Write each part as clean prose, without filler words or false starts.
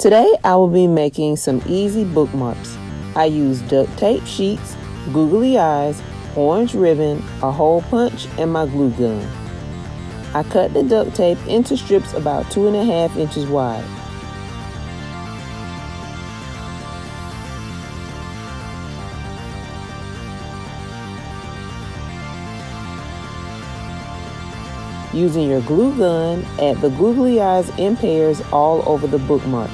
Today I will be making some easy bookmarks. I use duct tape sheets, googly eyes, orange ribbon, a hole punch, and my glue gun. I cut the duct tape into strips about 2.5 inches wide. Using your glue gun, add the googly eyes in pairs all over the bookmark.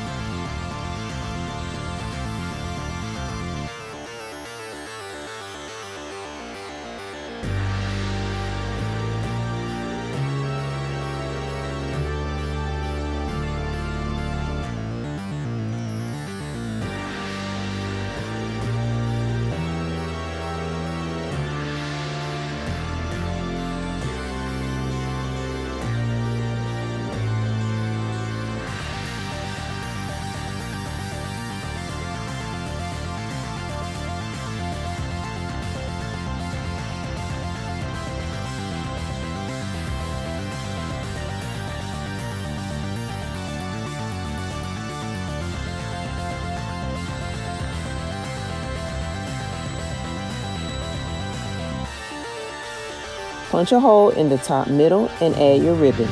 Punch a hole in the top middle and add your ribbon.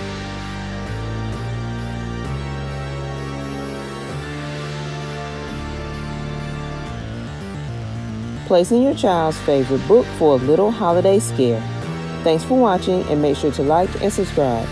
Place in your child's favorite book for a little holiday scare. Thanks for watching and make sure to like and subscribe.